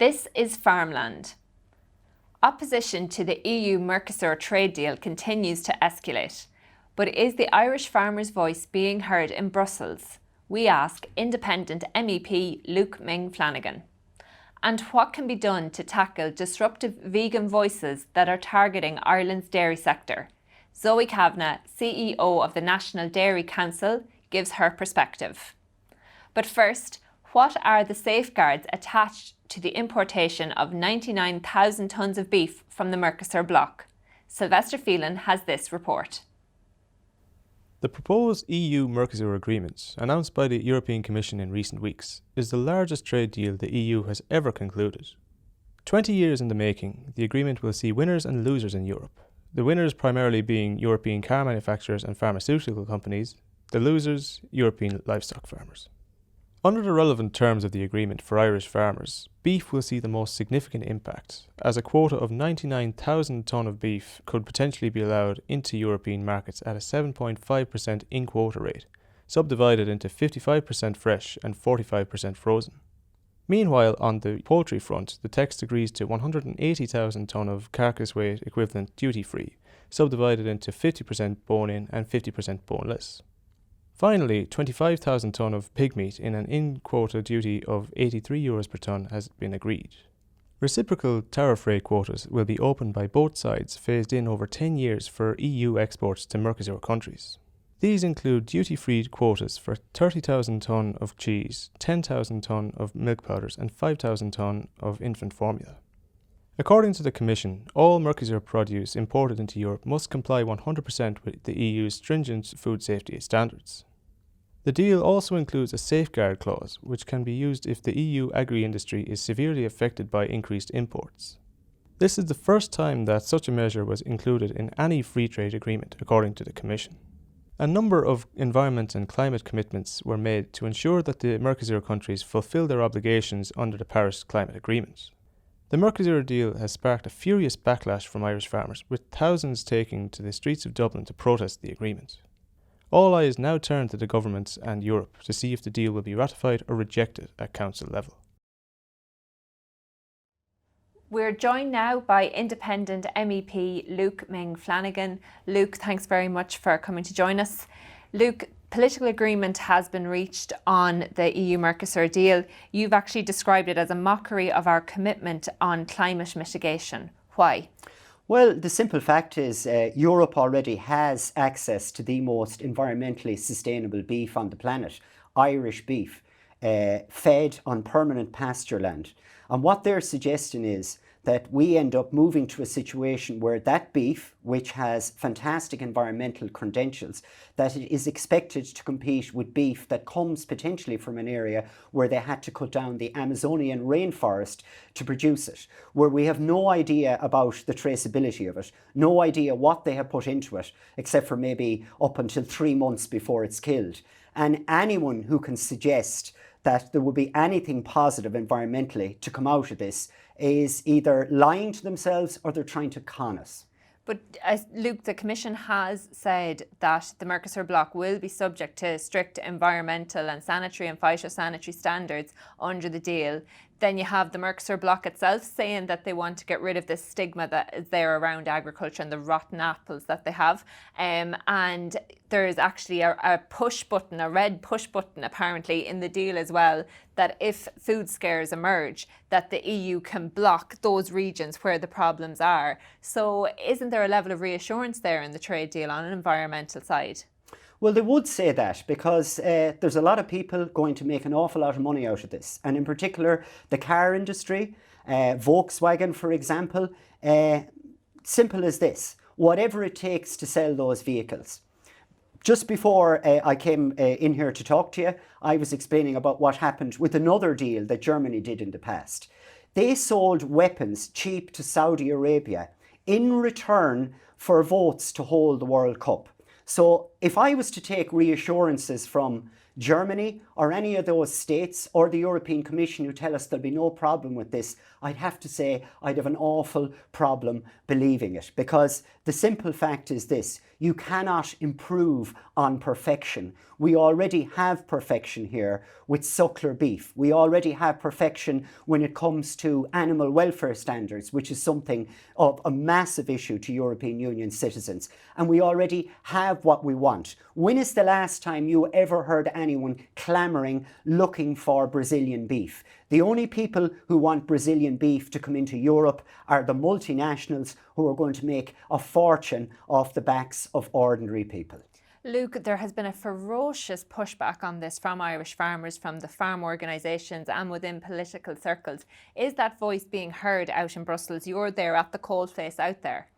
This is FarmLand. Opposition to the EU-Mercosur trade deal continues to escalate. But is the Irish farmers' voice being heard in Brussels? We ask independent MEP Luke Ming Flanagan. And what can be done to tackle disruptive vegan voices that are targeting Ireland's dairy sector? Zoe Kavanagh, CEO of the National Dairy Council, gives her perspective. But first, what are the safeguards attached to the importation of 99,000 tonnes of beef from the Mercosur bloc? Sylvester Phelan has this report. The proposed EU-Mercosur agreement, announced by the European Commission in recent weeks, is the largest trade deal the EU has ever concluded. 20 years in the making, the agreement will see winners and losers in Europe. The winners primarily being European car manufacturers and pharmaceutical companies, the losers, European livestock farmers. Under the relevant terms of the agreement for Irish farmers, beef will see the most significant impact, as a quota of 99,000 tonne of beef could potentially be allowed into European markets at a 7.5% in-quota rate, subdivided into 55% fresh and 45% frozen. Meanwhile, on the poultry front, the text agrees to 180,000 tonne of carcass weight equivalent duty-free, subdivided into 50% bone-in and 50% boneless. Finally, 25,000 tonne of pig meat in an in-quota duty of €83 per tonne has been agreed. Reciprocal tariff rate quotas will be opened by both sides, phased in over 10 years for EU exports to Mercosur countries. These include duty-free quotas for 30,000 tonne of cheese, 10,000 tonne of milk powders and 5,000 tonne of infant formula. According to the Commission, all Mercosur produce imported into Europe must comply 100% with the EU's stringent food safety standards. The deal also includes a safeguard clause, which can be used if the EU agri-industry is severely affected by increased imports. This is the first time that such a measure was included in any free trade agreement, according to the Commission. A number of environment and climate commitments were made to ensure that the Mercosur countries fulfil their obligations under the Paris Climate Agreement. The Mercosur deal has sparked a furious backlash from Irish farmers, with thousands taking to the streets of Dublin to protest the agreement. All eyes now turn to the government and Europe to see if the deal will be ratified or rejected at Council level. We're joined now by independent MEP Luke Ming Flanagan. Luke, thanks very much for coming to join us. Luke, political agreement has been reached on the EU-Mercosur deal. You've actually described it as a mockery of our commitment on climate mitigation. Why? Well, the simple fact is Europe already has access to the most environmentally sustainable beef on the planet, Irish beef, fed on permanent pasture land. And what they're suggesting is that we end up moving to a situation where that beef, which has fantastic environmental credentials, that it is expected to compete with beef that comes potentially from an area where they had to cut down the Amazonian rainforest to produce it, where we have no idea about the traceability of it, no idea what they have put into it, except for maybe up until 3 months before it's killed. And anyone who can suggest that there will be anything positive environmentally to come out of this is either lying to themselves or they're trying to con us. But Luke, the Commission has said that the Mercosur bloc will be subject to strict environmental and sanitary and phytosanitary standards under the deal. Then you have the Mercosur bloc itself saying that they want to get rid of this stigma that is there around agriculture and the rotten apples that they have. And there's actually a push button, a red push button apparently in the deal as well, that if food scares emerge, that the EU can block those regions where the problems are. So isn't there a level of reassurance there in the trade deal on an environmental side? Well, they would say that because there's a lot of people going to make an awful lot of money out of this. And in particular, the car industry, Volkswagen, for example, simple as this, whatever it takes to sell those vehicles. Just before I came in here to talk to you, I was explaining about what happened with another deal that Germany did in the past. They sold weapons cheap to Saudi Arabia in return for votes to hold the World Cup. So if I was to take reassurances from Germany or any of those states or the European Commission who tell us there'll be no problem with this, I'd have to say I'd have an awful problem believing it, because the simple fact is this: You cannot improve on perfection. We already have perfection here with suckler beef. We already have perfection when it comes to animal welfare standards, which is something of a massive issue to European Union citizens. And we already have what we want. When is the last time you ever heard anyone clamouring, looking for Brazilian beef? The only people who want Brazilian beef to come into Europe are the multinationals who are going to make a fortune off the backs of ordinary people. Luke, there has been a ferocious pushback on this from Irish farmers, from the farm organisations and within political circles. Is that voice being heard out in Brussels? You're there at the coalface out there.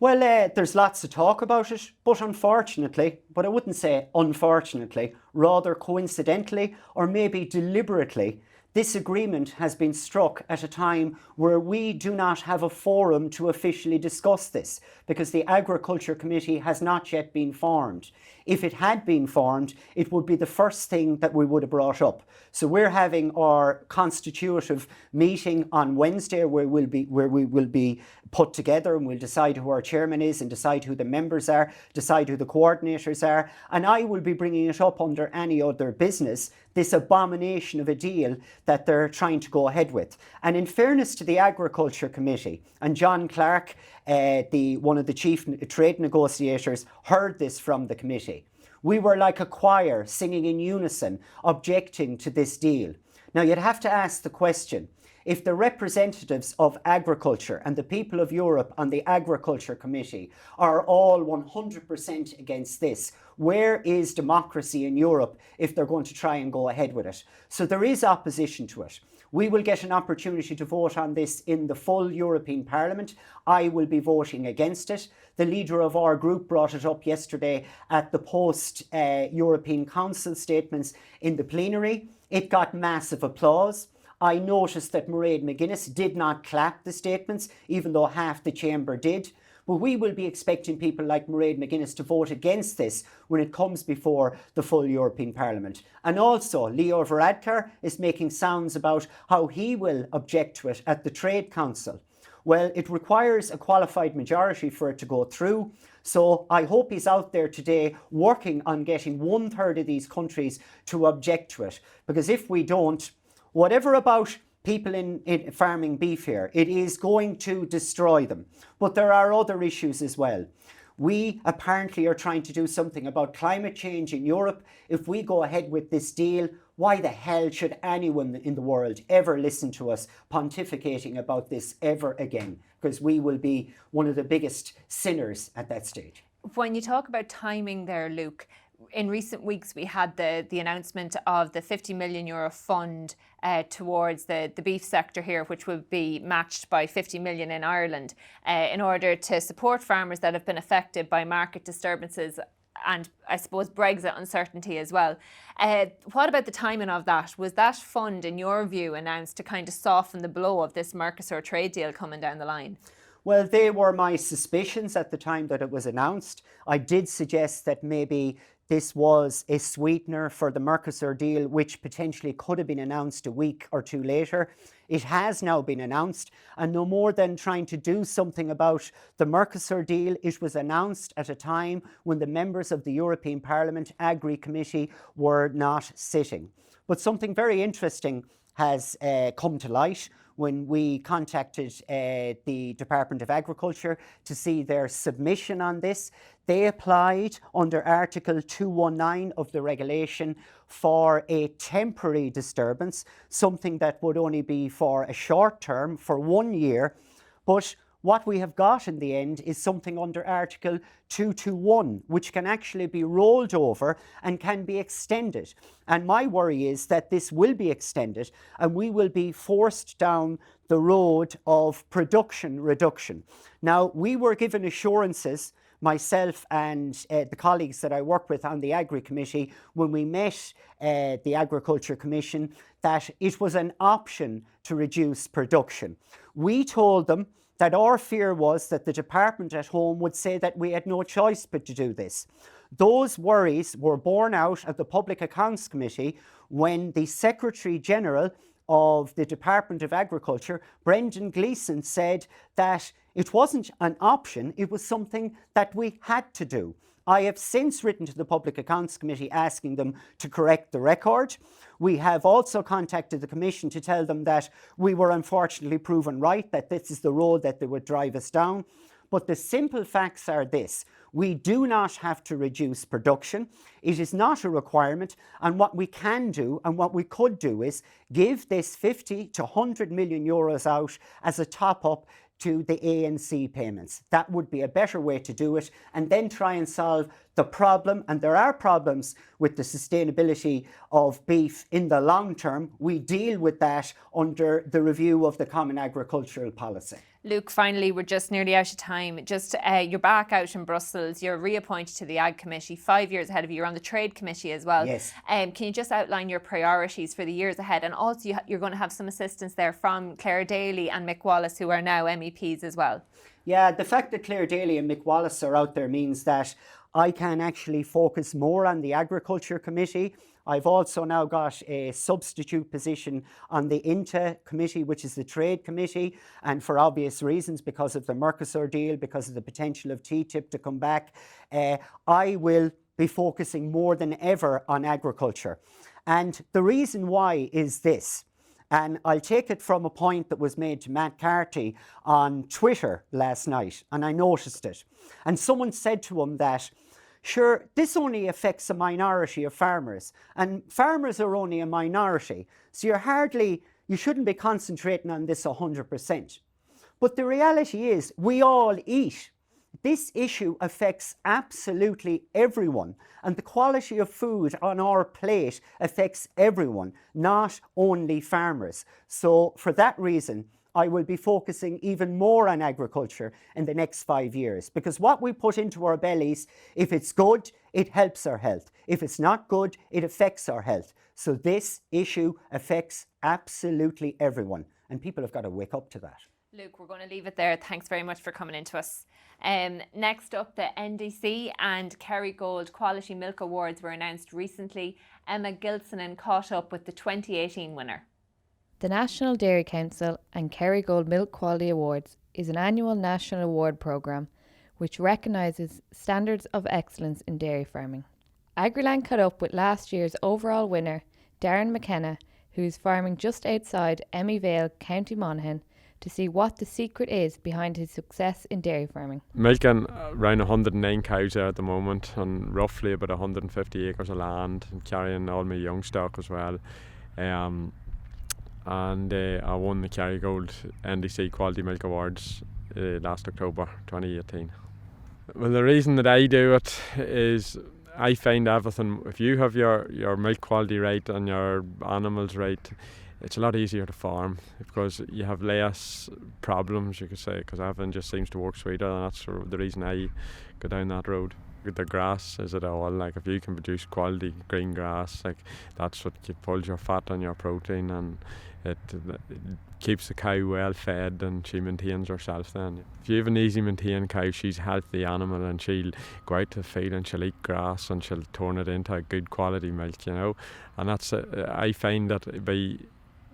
Well, there's lots to talk about it, but unfortunately, but I wouldn't say unfortunately, rather coincidentally or maybe deliberately, this agreement has been struck at a time where we do not have a forum to officially discuss this, because the Agriculture Committee has not yet been formed. If it had been formed, it would be the first thing that we would have brought up. So we're having our constitutive meeting on Wednesday where we will be put together, and we'll decide who our chairman is and decide who the members are, decide who the coordinators are, and I will be bringing it up under any other business, this abomination of a deal that they're trying to go ahead with. And in fairness to the Agriculture Committee, and John Clark, one of the chief trade negotiators, heard this from the committee. We were like a choir singing in unison, objecting to this deal. Now you'd have to ask the question, if the representatives of agriculture and the people of Europe on the Agriculture Committee are all 100% against this, where is democracy in Europe if they're going to try and go ahead with it? So there is opposition to it. We will get an opportunity to vote on this in the full European Parliament. I will be voting against it. The leader of our group brought it up yesterday at the post-European Council statements in the plenary. It got massive applause. I noticed that Mairead McGuinness did not clap the statements, even though half the chamber did. But we will be expecting people like Mairead McGuinness to vote against this when it comes before the full European Parliament. And also, Leo Varadkar is making sounds about how he will object to it at the Trade Council. Well, it requires a qualified majority for it to go through. So I hope he's out there today working on getting 1/3 of these countries to object to it. Because if we don't, whatever about people in farming beef here, it is going to destroy them. But there are other issues as well. We apparently are trying to do something about climate change in Europe. If we go ahead with this deal, why the hell should anyone in the world ever listen to us pontificating about this ever again? Because we will be one of the biggest sinners at that stage. When you talk about timing there, Luke, in recent weeks we had the announcement of the €50 million fund towards the beef sector here, which will be matched by 50 million in Ireland in order to support farmers that have been affected by market disturbances and I suppose Brexit uncertainty as well. What about the timing of that? Was that fund, in your view, announced to kind of soften the blow of this Mercosur trade deal coming down the line? Well, they were my suspicions at the time that it was announced. I did suggest that maybe this was a sweetener for the Mercosur deal, which potentially could have been announced a week or two later. It has now been announced, and no more than trying to do something about the Mercosur deal, it was announced at a time when the members of the European Parliament Agri Committee were not sitting. But something very interesting has come to light when we contacted the Department of Agriculture to see their submission on this. They applied under Article 219 of the regulation for a temporary disturbance, something that would only be for a short term, for 1 year. But what we have got in the end is something under Article 221, which can actually be rolled over and can be extended. And my worry is that this will be extended and we will be forced down the road of production reduction. Now, we were given assurances, myself and the colleagues that I work with on the Agri Committee, when we met the Agriculture Commission, that it was an option to reduce production. We told them that our fear was that the department at home would say that we had no choice but to do this. Those worries were borne out at the Public Accounts Committee when the Secretary General of the Department of Agriculture, Brendan Gleeson, said that it wasn't an option, it was something that we had to do. I have since written to the Public Accounts Committee asking them to correct the record. We have also contacted the Commission to tell them that we were unfortunately proven right, that this is the road that they would drive us down. But the simple facts are this: we do not have to reduce production. It is not a requirement. And what we can do and what we could do is give this 50 to 100 million euros out as a top-up to the ANC payments. That would be a better way to do it, and then try and solve the problem. And there are problems with the sustainability of beef in the long term. We deal with that under the review of the Common Agricultural Policy. Luke, finally, we're just nearly out of time. You're back out in Brussels. You're reappointed to the Ag Committee, 5 years ahead of you. You're on the Trade Committee as well. Yes. Can you just outline your priorities for the years ahead? And also, you're going to have some assistance there from Claire Daly and Mick Wallace, who are now MEPs as well. Yeah, the fact that Claire Daly and Mick Wallace are out there means that I can actually focus more on the Agriculture Committee. I've also now got a substitute position on the INTA committee, which is the Trade Committee, and for obvious reasons, because of the Mercosur deal, because of the potential of TTIP to come back, I will be focusing more than ever on agriculture. And the reason why is this, and I'll take it from a point that was made to Matt Carty on Twitter last night, and I noticed it. And someone said to him that, sure, this only affects a minority of farmers, and farmers are only a minority, so you shouldn't be concentrating on this 100%. But the reality is, we all eat. This issue affects absolutely everyone, and the quality of food on our plate affects everyone, not only farmers. So for that reason, I will be focusing even more on agriculture in the next 5 years, because what we put into our bellies, if it's good, it helps our health. If it's not good, it affects our health. So this issue affects absolutely everyone, and people have got to wake up to that. Luke, we're going to leave it there. Thanks very much for coming in to us. Next up, the NDC and Kerrygold Quality Milk Awards were announced recently. Emma Gilsenan caught up with the 2018 winner. The National Dairy Council and Kerrygold Milk Quality Awards is an annual national award programme which recognises standards of excellence in dairy farming. AgriLand caught up with last year's overall winner, Darren McKenna, who is farming just outside Emmyvale, County Monaghan, to see what the secret is behind his success in dairy farming. Milking around 109 cows there at the moment, on roughly about 150 acres of land, and carrying all my young stock as well. And I won the Kerrygold NDC Quality Milk Awards last October 2018. Well, the reason that I do it is I find everything, if you have your milk quality right and your animals right, it's a lot easier to farm because you have less problems, you could say, because everything just seems to work sweeter, and that's the reason I go down that road. The grass is it all, like if you can produce quality green grass, like that's what pulls your fat and your protein, and it keeps the cow well fed and she maintains herself then. If you have an easy maintained cow, she's a healthy animal and she'll go out to the field and she'll eat grass and she'll turn it into a good quality milk, you know. And that's I find that by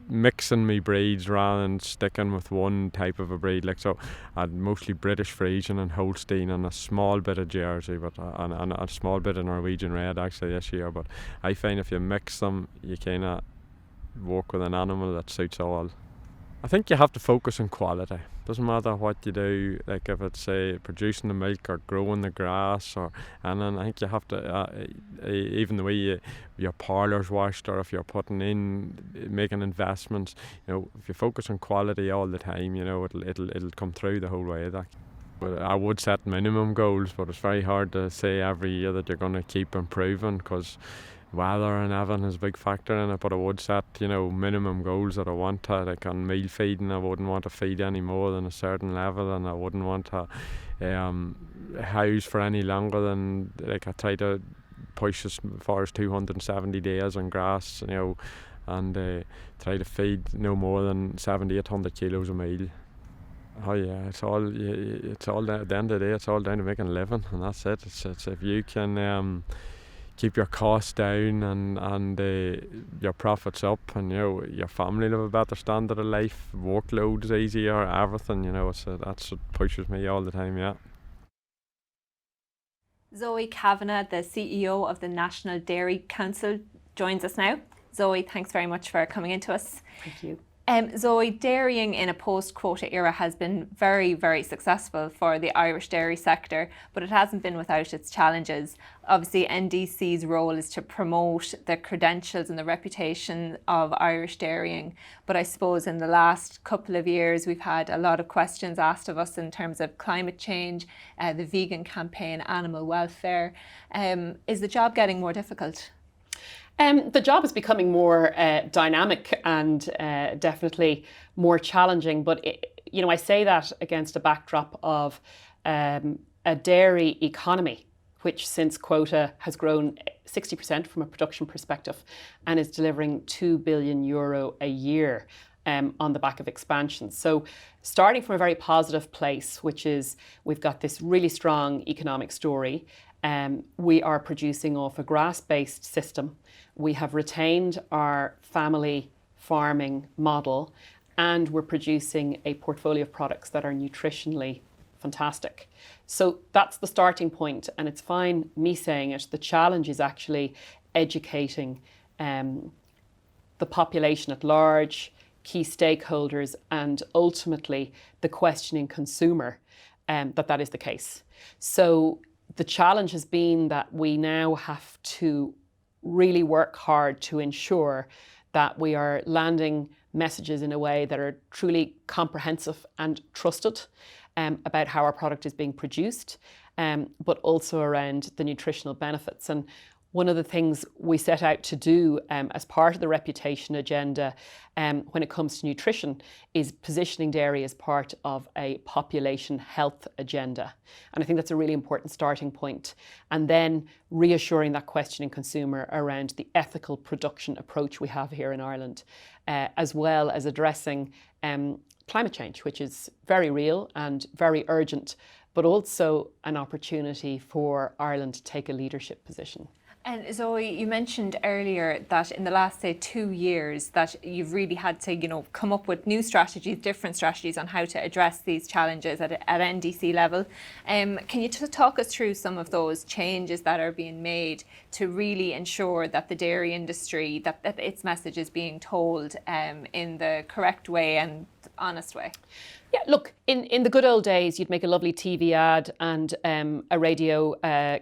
mixing my breeds rather than sticking with one type of a breed, like so I had mostly British Friesian and Holstein and a small bit of Jersey, but and a small bit of Norwegian Red actually this year. But I find if you mix them, you kind of work with an animal that suits all. I think you have to focus on quality. Doesn't matter what you do, like if it's producing the milk or growing the grass and then I think you have to even the way your parlour's washed, or if you're making investments, you know, if you focus on quality all the time, you know, it'll come through the whole way. But I would set minimum goals, but it's very hard to say every year that you're going to keep improving because weather and everything is a big factor in it. But I would set, you know, minimum goals that I want to, like on meal feeding, I wouldn't want to feed any more than a certain level, and I wouldn't want to house for any longer than, like, I try to push as far as 270 days on grass, you know, and try to feed no more than 700-800 kilos a meal. Oh yeah, it's all at the end of the day, it's all down to making a living, and that's it. It's if you can keep your costs down and your profits up, and your family live a better standard of life, workload is easier, everything, so that's what pushes me all the time. Zoe Kavanagh, the CEO of the National Dairy Council, joins us now. Zoe, thanks very much for coming into us. Thank you. Zoe, dairying in a post-quota era has been very, very successful for the Irish dairy sector, but it hasn't been without its challenges. Obviously, NDC's role is to promote the credentials and the reputation of Irish dairying. But I suppose in the last couple of years, we've had a lot of questions asked of us in terms of climate change, the vegan campaign, animal welfare. Is the job getting more difficult? The job is becoming more dynamic and definitely more challenging. But, I say that against a backdrop of a dairy economy, which since quota has grown 60% from a production perspective and is delivering €2 billion a year on the back of expansion. So starting from a very positive place, which is we've got this really strong economic story. We are producing off a grass-based system. We have retained our family farming model, and we're producing a portfolio of products that are nutritionally fantastic. So that's the starting point, and it's fine me saying it. The challenge is actually educating the population at large, key stakeholders, and ultimately the questioning consumer that is the case. So the challenge has been that we now have to really work hard to ensure that we are landing messages in a way that are truly comprehensive and trusted about how our product is being produced, but also around the nutritional benefits. And one of the things we set out to do as part of the reputation agenda when it comes to nutrition is positioning dairy as part of a population health agenda. And I think that's a really important starting point. And then reassuring that questioning consumer around the ethical production approach we have here in Ireland, as well as addressing climate change, which is very real and very urgent, but also an opportunity for Ireland to take a leadership position. And Zoe, you mentioned earlier that in the last, say, 2 years that you've really had to, come up with new strategies, different strategies on how to address these challenges at NDC level. Can you talk us through some of those changes that are being made to really ensure that the dairy industry, that its message is being told in the correct way and honest way? Yeah, look, in the good old days, you'd make a lovely TV ad and a radio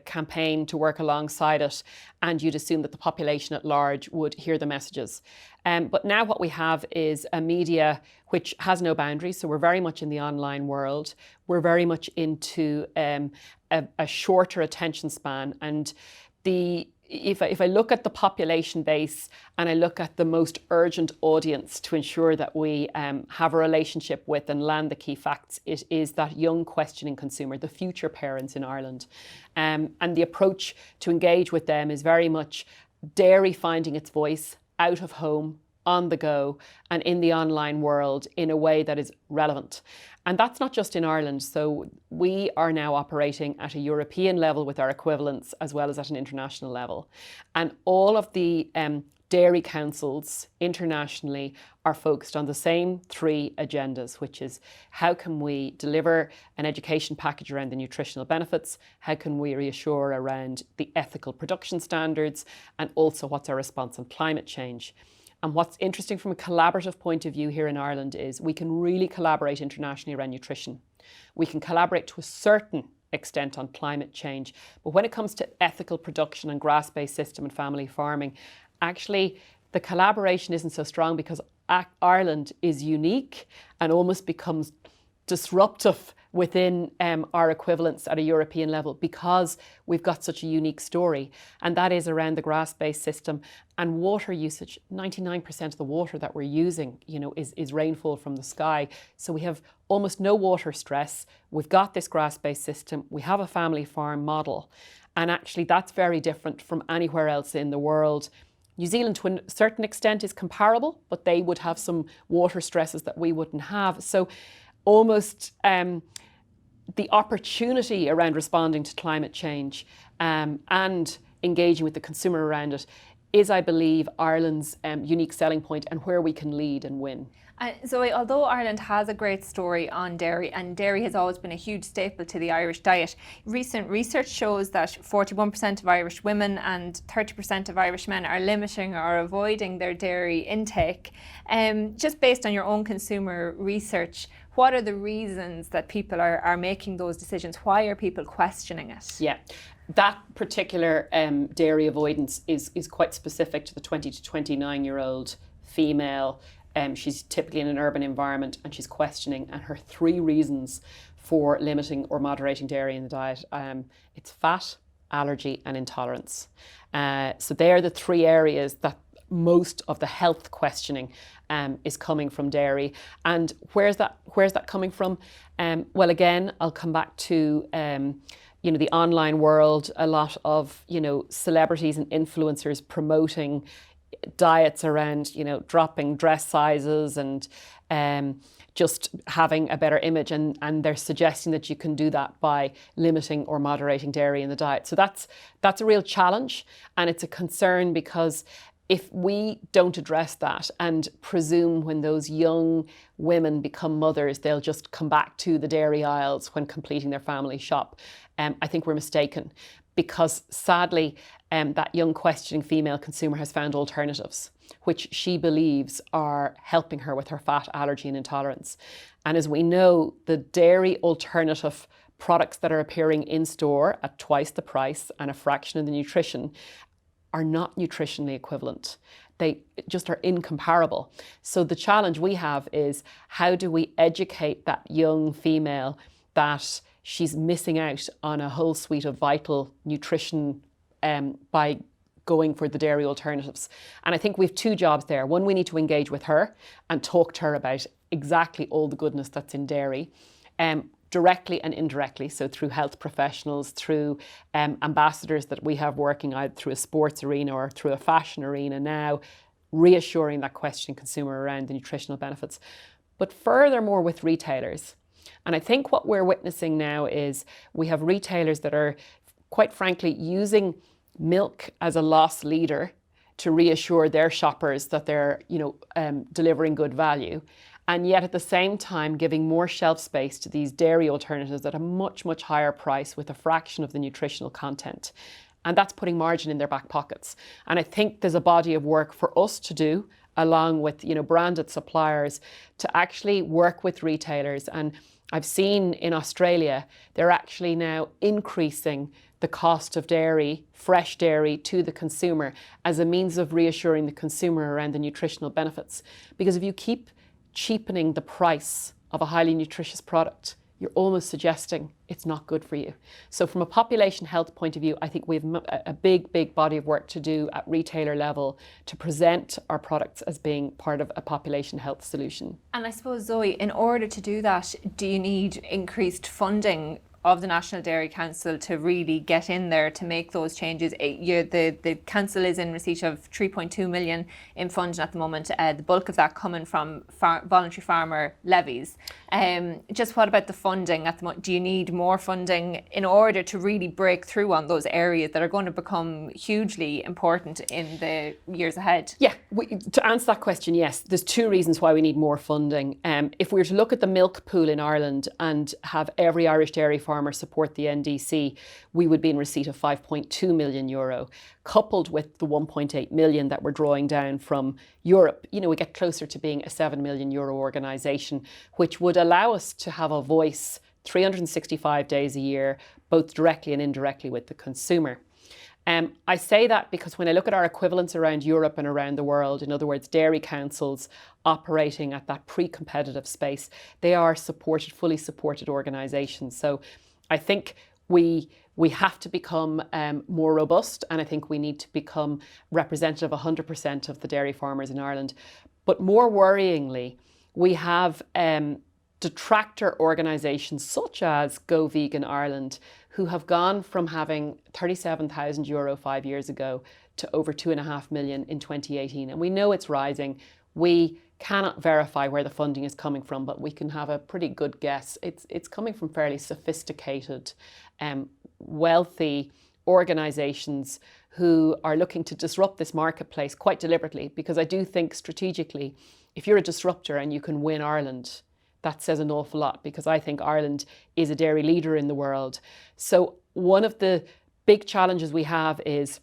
campaign to work alongside it, and you'd assume that the population at large would hear the messages. But now what we have is a media which has no boundaries, so we're very much in the online world. We're very much into a shorter attention span, and if I look at the population base and I look at the most urgent audience to ensure that we have a relationship with and land the key facts, it is that young questioning consumer, the future parents in Ireland. And the approach to engage with them is very much dairy finding its voice out of home, on the go, and in the online world in a way that is relevant. And that's not just in Ireland. So we are now operating at a European level with our equivalents as well as at an international level. And all of the dairy councils internationally are focused on the same 3 agendas, which is how can we deliver an education package around the nutritional benefits, how can we reassure around the ethical production standards, and also what's our response on climate change. And what's interesting from a collaborative point of view here in Ireland is we can really collaborate internationally around nutrition. We can collaborate to a certain extent on climate change. But when it comes to ethical production and grass-based system and family farming, actually the collaboration isn't so strong because Ireland is unique and almost becomes disruptive within our equivalents at a European level because we've got such a unique story, and that is around the grass-based system and water usage. 99% of the water that we're using, is rainfall from the sky. So we have almost no water stress. We've got this grass-based system. We have a family farm model, and actually that's very different from anywhere else in the world. New Zealand, to a certain extent, is comparable, but they would have some water stresses that we wouldn't have. So almost the opportunity around responding to climate change and engaging with the consumer around it is, I believe, Ireland's unique selling point and where we can lead and win. Zoe, although Ireland has a great story on dairy, and dairy has always been a huge staple to the Irish diet, recent research shows that 41% of Irish women and 30% of Irish men are limiting or avoiding their dairy intake. Just based on your own consumer research, what are the reasons that people are making those decisions? Why are people questioning it? Yeah. That particular dairy avoidance is quite specific to the 20 to 29-year-old female. She's typically in an urban environment and she's questioning, and her 3 reasons for limiting or moderating dairy in the diet, it's fat, allergy and intolerance. So they are the 3 areas that most of the health questioning is coming from dairy. And where's that coming from? Well, again, I'll come back to the online world. A lot of celebrities and influencers promoting diets around dropping dress sizes and just having a better image, and they're suggesting that you can do that by limiting or moderating dairy in the diet. So that's a real challenge, and it's a concern, because if we don't address that and presume when those young women become mothers they'll just come back to the dairy aisles when completing their family shop, I think we're mistaken. Because sadly, that young questioning female consumer has found alternatives, which she believes are helping her with her fat, allergy and intolerance. And as we know, the dairy alternative products that are appearing in store at twice the price and a fraction of the nutrition are not nutritionally equivalent. They just are incomparable. So the challenge we have is, how do we educate that young female that she's missing out on a whole suite of vital nutrition by going for the dairy alternatives? And I think we have 2 jobs there. One, we need to engage with her and talk to her about exactly all the goodness that's in dairy, directly and indirectly, so through health professionals, through ambassadors that we have working either through a sports arena or through a fashion arena now, reassuring that questioning consumer around the nutritional benefits. But furthermore with retailers. And I think what we're witnessing now is we have retailers that are, quite frankly, using milk as a loss leader to reassure their shoppers that they're, delivering good value. And yet at the same time giving more shelf space to these dairy alternatives at a much, much higher price with a fraction of the nutritional content. And that's putting margin in their back pockets. And I think there's a body of work for us to do, along with branded suppliers, to actually work with retailers. And I've seen in Australia, they're actually now increasing the cost of dairy, fresh dairy, to the consumer as a means of reassuring the consumer around the nutritional benefits. Because if you keep cheapening the price of a highly nutritious product, you're almost suggesting it's not good for you. So from a population health point of view, I think we have a big, big body of work to do at retailer level to present our products as being part of a population health solution. And I suppose, Zoe, in order to do that, do you need increased funding of the National Dairy Council to really get in there to make those changes? The council is in receipt of 3.2 million in funding at the moment, the bulk of that coming from voluntary farmer levies. Just what about the funding at the moment? Do you need more funding in order to really break through on those areas that are going to become hugely important in the years ahead? Yeah, to answer that question, yes, there's 2 reasons why we need more funding. If we were to look at the milk pool in Ireland and have every Irish dairy farmer support the NDC, we would be in receipt of €5.2 million, coupled with the 1.8 million that we're drawing down from Europe. We get closer to being a €7 million organisation, which would allow us to have a voice 365 days a year, both directly and indirectly with the consumer. I say that because when I look at our equivalents around Europe and around the world, in other words, dairy councils operating at that pre-competitive space, they are fully supported organisations. So I think we have to become more robust, and I think we need to become representative of 100% of the dairy farmers in Ireland. But more worryingly, we have detractor organisations such as Go Vegan Ireland, who have gone from having €37,000 5 years ago to over 2.5 million in 2018. And we know it's rising. We cannot verify where the funding is coming from, but we can have a pretty good guess. It's coming from fairly sophisticated, wealthy organisations who are looking to disrupt this marketplace quite deliberately, because I do think strategically, if you're a disruptor and you can win Ireland, that says an awful lot, because I think Ireland is a dairy leader in the world. So one of the big challenges we have is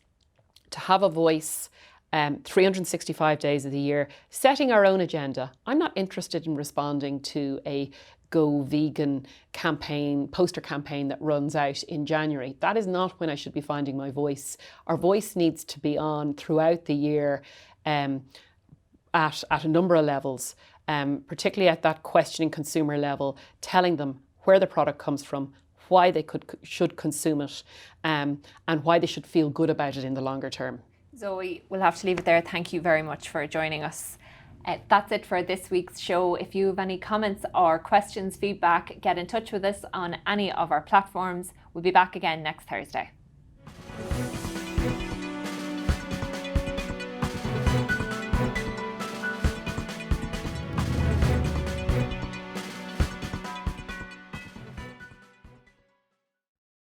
to have a voice 365 days of the year, setting our own agenda. I'm not interested in responding to a Go Vegan campaign, poster campaign that runs out in January. That is not when I should be finding my voice. Our voice needs to be on throughout the year at a number of levels, particularly at that questioning consumer level, telling them where the product comes from, why they should consume it, and why they should feel good about it in the longer term. Zoe, we'll have to leave it there. Thank you very much for joining us. That's it for this week's show. If you have any comments or questions, feedback, get in touch with us on any of our platforms. We'll be back again next Thursday.